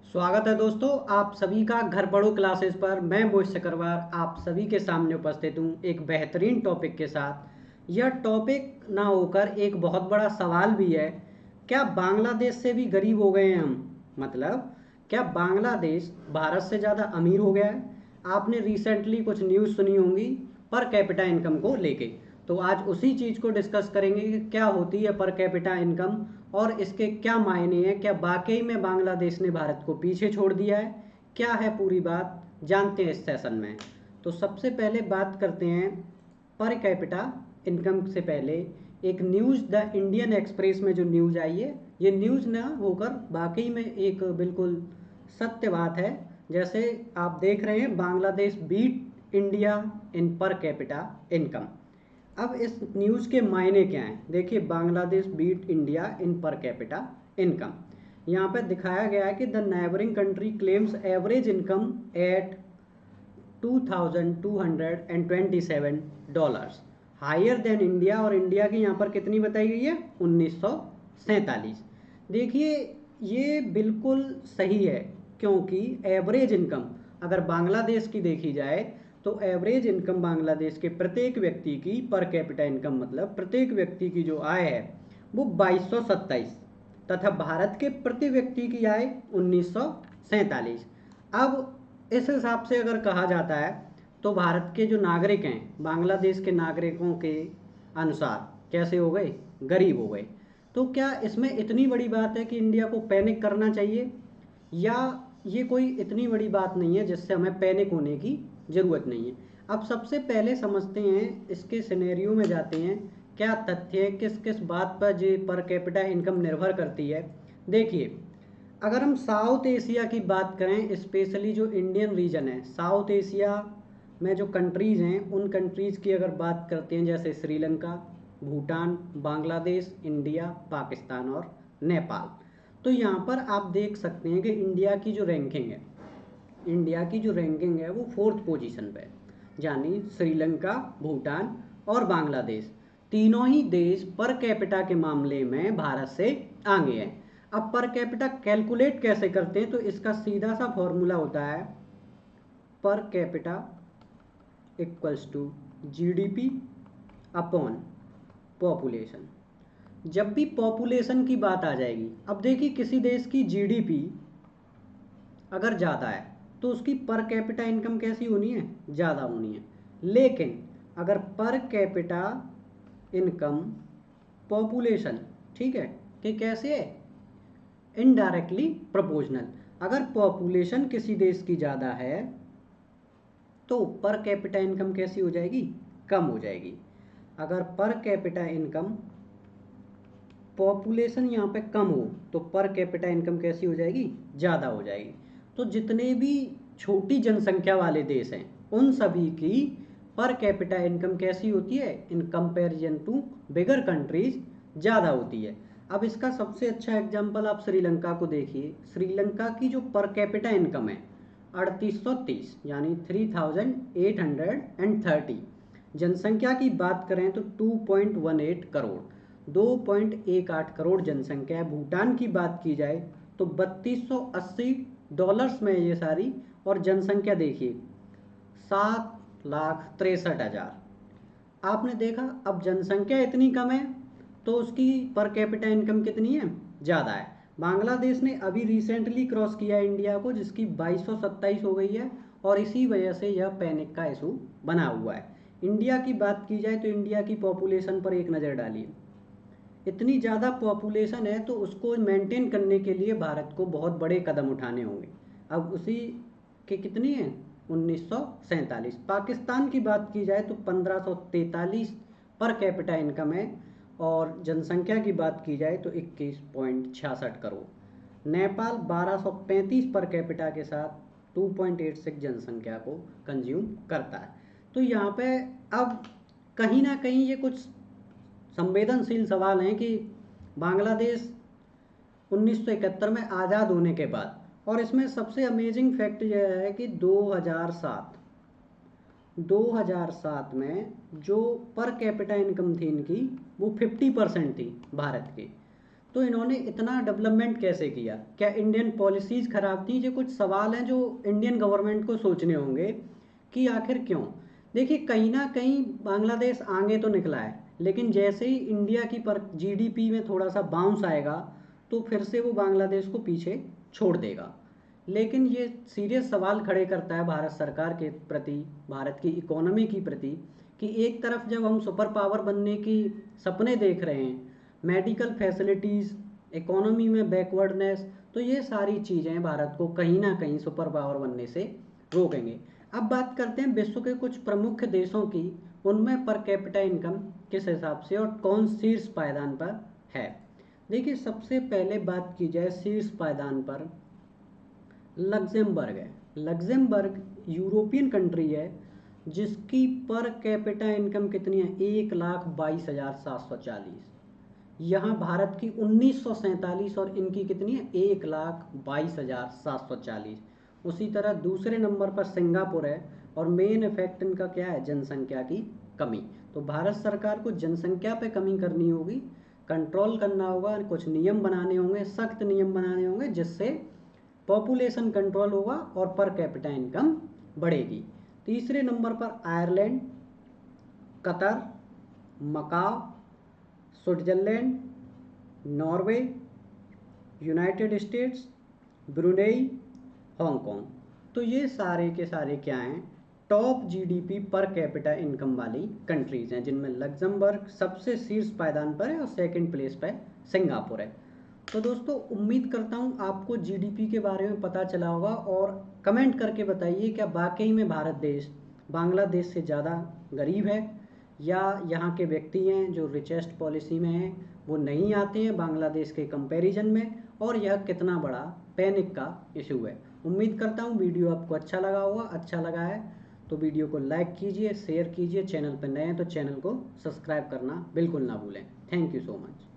स्वागत है दोस्तों, आप सभी का घर पढ़ो क्लासेस पर। मैं मोहित सकरवार आप सभी के सामने उपस्थित हूँ एक बेहतरीन टॉपिक के साथ। यह टॉपिक ना होकर एक बहुत बड़ा सवाल भी है। क्या बांग्लादेश से भी गरीब हो गए हैं हम? मतलब क्या बांग्लादेश भारत से ज़्यादा अमीर हो गया है? आपने रिसेंटली कुछ न्यूज़ सुनी होंगी पर कैपिटा इनकम को लेके। तो आज उसी चीज़ को डिस्कस करेंगे कि क्या होती है पर कैपिटा इनकम और इसके क्या मायने हैं। क्या वाकई में बांग्लादेश ने भारत को पीछे छोड़ दिया है? क्या है पूरी बात, जानते हैं इस सेशन में। तो सबसे पहले बात करते हैं पर कैपिटा इनकम से पहले एक न्यूज़ द इंडियन एक्सप्रेस में जो न्यूज़ आई है, ये न्यूज़ ना होकर वाकई में एक बिल्कुल सत्य बात है। जैसे आप देख रहे हैं, बांग्लादेश बीट इंडिया इन पर कैपिटा इनकम। अब इस न्यूज़ के मायने क्या हैं, देखिए। बांग्लादेश बीट इंडिया इन पर कैपिटा इनकम। यहाँ पे दिखाया गया है कि the neighbouring country claims average income at $2,227 higher than India. और इंडिया की यहाँ पर कितनी बताई गई है? 1947। देखिए, ये बिल्कुल सही है, क्योंकि एवरेज इनकम अगर बांग्लादेश की देखी जाए तो एवरेज इनकम बांग्लादेश के प्रत्येक व्यक्ति की पर कैपिटा इनकम, मतलब प्रत्येक व्यक्ति की जो आय है वो 2227, तथा भारत के प्रति व्यक्ति की आय 1947। अब इस हिसाब से अगर कहा जाता है तो भारत के जो नागरिक हैं बांग्लादेश के नागरिकों के अनुसार कैसे हो गए? गरीब हो गए। तो क्या इसमें इतनी बड़ी बात है कि इंडिया को पैनिक करना चाहिए, या ये कोई इतनी बड़ी बात नहीं है जिससे हमें पैनिक होने की ज़रूरत नहीं है? अब सबसे पहले समझते हैं, इसके सिनेरियो में जाते हैं, क्या तथ्य है, किस किस बात पर जो पर कैपिटा इनकम निर्भर करती है। देखिए, अगर हम साउथ एशिया की बात करें, स्पेशली जो इंडियन रीजन है साउथ एशिया में जो कंट्रीज़ हैं उन कंट्रीज़ की अगर बात करते हैं, जैसे श्रीलंका, भूटान, बांग्लादेश, इंडिया, पाकिस्तान और नेपाल। तो यहाँ पर आप देख सकते हैं कि इंडिया की जो रैंकिंग है वो फोर्थ पोजीशन पे है। यानी श्रीलंका, भूटान और बांग्लादेश तीनों ही देश पर कैपिटा के मामले में भारत से आगे हैं। अब पर कैपिटा कैलकुलेट कैसे करते हैं, तो इसका सीधा सा फॉर्मूला होता है per capita equals to GDP upon population. जब भी पॉपुलेशन की बात आ जाएगी, अब देखिए किसी देश की जीडीपी अगर ज़्यादा है तो उसकी पर कैपिटा इनकम कैसी होनी है? ज़्यादा होनी है। लेकिन अगर पर कैपिटा इनकम पॉपुलेशन, ठीक है, कि कैसे है? Indirectly proportional. अगर पॉपुलेशन किसी देश की ज़्यादा है तो पर कैपिटा इनकम कैसी हो जाएगी? कम हो जाएगी। अगर पर कैपिटा इनकम पॉपुलेशन यहाँ पे कम हो तो पर कैपिटा इनकम कैसी हो जाएगी? ज़्यादा हो जाएगी। तो जितने भी छोटी जनसंख्या वाले देश हैं उन सभी की पर कैपिटा इनकम कैसी होती है? In comparison to bigger countries ज़्यादा होती है। अब इसका सबसे अच्छा एग्जांपल आप श्रीलंका को देखिए। श्रीलंका की जो पर कैपिटा इनकम है 3830, यानी 3830। जनसंख्या की बात करें तो 2.18 करोड़, 2.18 करोड़ जनसंख्या है। भूटान की बात की जाए तो $3280 में ये सारी, और जनसंख्या देखिए 7,63,000। आपने देखा, अब जनसंख्या इतनी कम है तो उसकी पर कैपिटा इनकम कितनी है? ज़्यादा है। बांग्लादेश ने अभी रिसेंटली क्रॉस किया इंडिया को, जिसकी 2227 हो गई है, और इसी वजह से यह पैनिक का इशू बना हुआ है। इंडिया की बात की जाए तो इंडिया की पॉपुलेशन पर एक नज़र डालिए। इतनी ज़्यादा पॉपुलेशन है तो उसको मेंटेन करने के लिए भारत को बहुत बड़े कदम उठाने होंगे। अब उसी के कितनी है? 1947। पाकिस्तान की बात की जाए तो 1543 पर कैपिटा इनकम है, और जनसंख्या की बात की जाए तो 21.66 करोड़। नेपाल 1235 पर कैपिटा के साथ 2.86 जनसंख्या को कंज्यूम करता है। तो यहाँ पे अब कहीं ना कहीं ये कुछ संवेदनशील सवाल हैं कि बांग्लादेश 1971 में आज़ाद होने के बाद, और इसमें सबसे अमेजिंग फैक्ट यह है कि 2007 में जो पर कैपिटा इनकम थी इनकी वो 50% थी भारत की। तो इन्होंने इतना डेवलपमेंट कैसे किया? क्या इंडियन पॉलिसीज़ ख़राब थी? ये कुछ सवाल हैं जो इंडियन गवर्नमेंट को सोचने होंगे कि आखिर क्यों। देखिए, कहीं ना कहीं बांग्लादेश आगे तो निकला है, लेकिन जैसे ही इंडिया की पर जीडीपी में थोड़ा सा बाउंस आएगा तो फिर से वो बांग्लादेश को पीछे छोड़ देगा। लेकिन ये सीरियस सवाल खड़े करता है भारत सरकार के प्रति, भारत की इकोनॉमी की प्रति, कि एक तरफ जब हम सुपर पावर बनने की सपने देख रहे हैं, मेडिकल फैसिलिटीज़, इकोनॉमी में बैकवर्डनेस, तो ये सारी चीज़ें भारत को कहीं ना कहीं सुपर पावर बनने से रोकेंगे। अब बात करते हैं विश्व के कुछ प्रमुख देशों की, उनमें पर कैपिटा इनकम किस हिसाब से और कौन शीर्ष पायदान पर है। देखिए, सबसे पहले बात की जाए शीर्ष पायदान पर, लग्जमबर्ग है। लग्जमबर्ग यूरोपियन कंट्री है जिसकी पर कैपिटा इनकम कितनी है? 1,22,740। यहाँ भारत की 1947 और इनकी कितनी है? 1,22,740। उसी तरह दूसरे नंबर पर सिंगापुर है और मेन इफेक्ट इनका क्या है? जनसंख्या की कमी। तो भारत सरकार को जनसंख्या पे कमी करनी होगी, कंट्रोल करना होगा, कुछ नियम बनाने होंगे, सख्त नियम बनाने होंगे जिससे पॉपुलेशन कंट्रोल होगा और पर कैपिटा इनकम बढ़ेगी। तीसरे नंबर पर Ireland, Qatar, Macao, Switzerland, Norway, United States, Brunei, Hong Kong. तो ये सारे के सारे क्या हैं? Top GDP per capita income वाली कंट्रीज़ हैं, जिनमें लग्जमबर्ग सबसे शीर्ष पायदान पर है और सेकंड प्लेस पर सिंगापुर है। तो दोस्तों, उम्मीद करता हूँ आपको जीडीपी के बारे में पता चला होगा, और कमेंट करके बताइए क्या वाकई में भारत देश बांग्लादेश से ज़्यादा गरीब है, या यहाँ के व्यक्ति हैं जो रिचेस्ट पॉलिसी में हैं वो नहीं आते हैं बांग्लादेश के कंपैरिजन में, और यह कितना बड़ा पैनिक का इशू है। उम्मीद करता हूँ वीडियो आपको अच्छा लगा होगा। अच्छा लगा है तो वीडियो को लाइक कीजिए, शेयर कीजिए, चैनल पर नए हैं तो चैनल को सब्सक्राइब करना बिल्कुल ना भूलें। Thank you so much.